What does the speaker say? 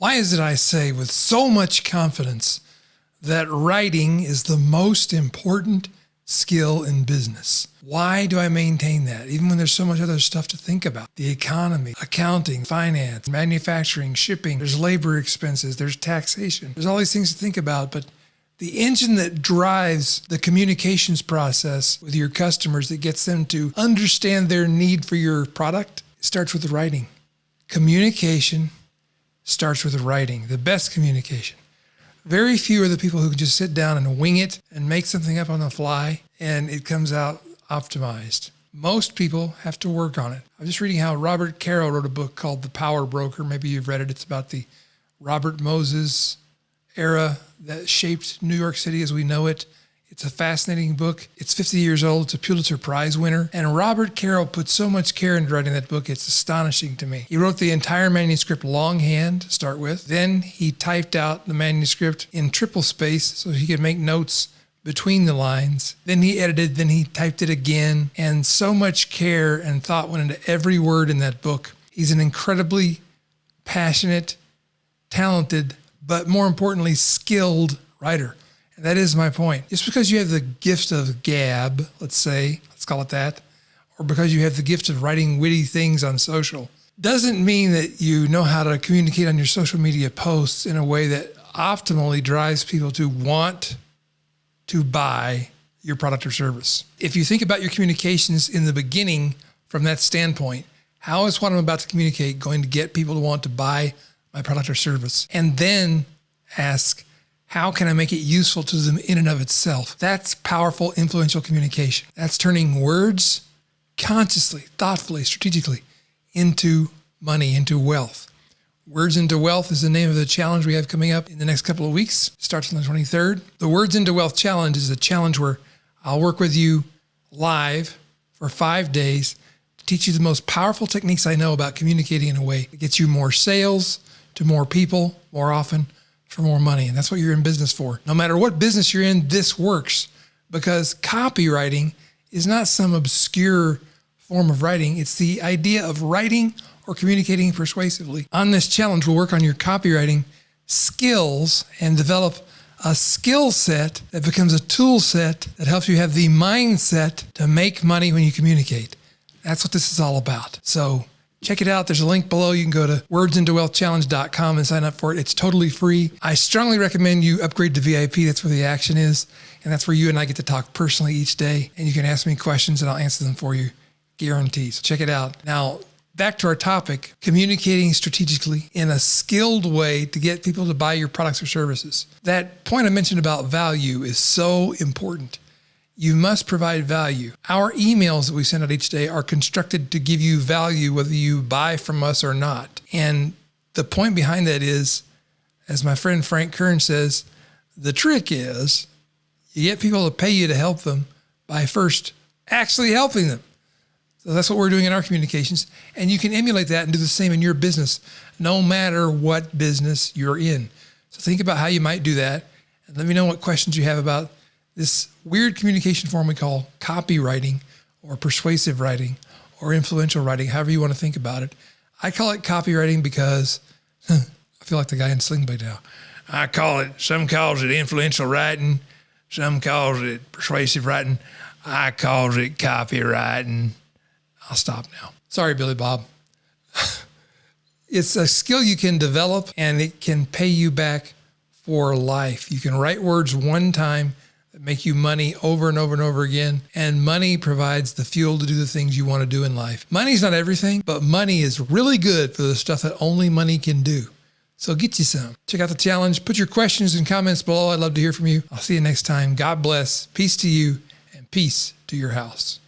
Why is it I say with so much confidence that writing is the most important skill in business? Why do I maintain that? Even when there's so much other stuff to think about. The economy, accounting, finance, manufacturing, shipping, there's labor expenses, there's taxation. There's all these things to think about, but the engine that drives the communications process with your customers that gets them to understand their need for your product starts with writing. Communication starts with writing, the best communication. Very few are the people who can just sit down and wing it and make something up on the fly and it comes out optimized. Most people have to work on it. I'm just reading how Robert Caro wrote a book called The Power Broker. Maybe you've read it. It's about the Robert Moses era that shaped New York City as we know it. It's a fascinating book. It's 50 years old. It's a Pulitzer Prize winner. And Robert Caro put so much care into writing that book, it's astonishing to me. He wrote the entire manuscript longhand to start with. Then he typed out the manuscript in triple space so he could make notes between the lines. Then he edited, then he typed it again. And so much care and thought went into every word in that book. He's an incredibly passionate, talented, but more importantly, skilled writer. That is my point. Just because you have the gift of gab, let's call it that, or because you have the gift of writing witty things on social, doesn't mean that you know how to communicate on your social media posts in a way that optimally drives people to want to buy your product or service. If you think about your communications in the beginning from that standpoint, how is what I'm about to communicate going to get people to want to buy my product or service? And then ask, how can I make it useful to them in and of itself? That's powerful, influential communication. That's turning words consciously, thoughtfully, strategically into money, into wealth. Words into Wealth is the name of the challenge we have coming up in the next couple of weeks. It starts on the 23rd. The Words into Wealth challenge is a challenge where I'll work with you live for 5 days to teach you the most powerful techniques I know about communicating in a way that gets you more sales to more people more often, for more money. And that's what you're in business for. No matter what business you're in, this works because copywriting is not some obscure form of writing. It's the idea of writing or communicating persuasively. On this challenge, we'll work on your copywriting skills and develop a skill set that becomes a tool set that helps you have the mindset to make money when you communicate. That's what this is all about. So check it out. There's a link below. You can go to wordsintowealthchallenge.com and sign up for it. It's totally free. I strongly recommend you upgrade to VIP. That's where the action is. And that's where you and I get to talk personally each day. And you can ask me questions and I'll answer them for you. Guaranteed. So check it out. Now, back to our topic, communicating strategically in a skilled way to get people to buy your products or services. That point I mentioned about value is so important. You must provide value. Our emails that we send out each day are constructed to give you value, whether you buy from us or not. And the point behind that is, as my friend Frank Kern says, the trick is you get people to pay you to help them by first actually helping them. So that's what we're doing in our communications. And you can emulate that and do the same in your business, no matter what business you're in. So think about how you might do that. And let me know what questions you have about this weird communication form we call copywriting or persuasive writing or influential writing, however you want to think about it. I call it copywriting because I feel like the guy in Sling Blade now. I call it, some calls it influential writing, some calls it persuasive writing. I calls it copywriting. I'll stop now. Sorry, Billy Bob. It's a skill you can develop and it can pay you back for life. You can write words one time that make you money over and over and over again. And money provides the fuel to do the things you want to do in life. Money's not everything, but money is really good for the stuff that only money can do. So get you some. Check out the challenge. Put your questions and comments below. I'd love to hear from you. I'll see you next time. God bless. Peace to you and peace to your house.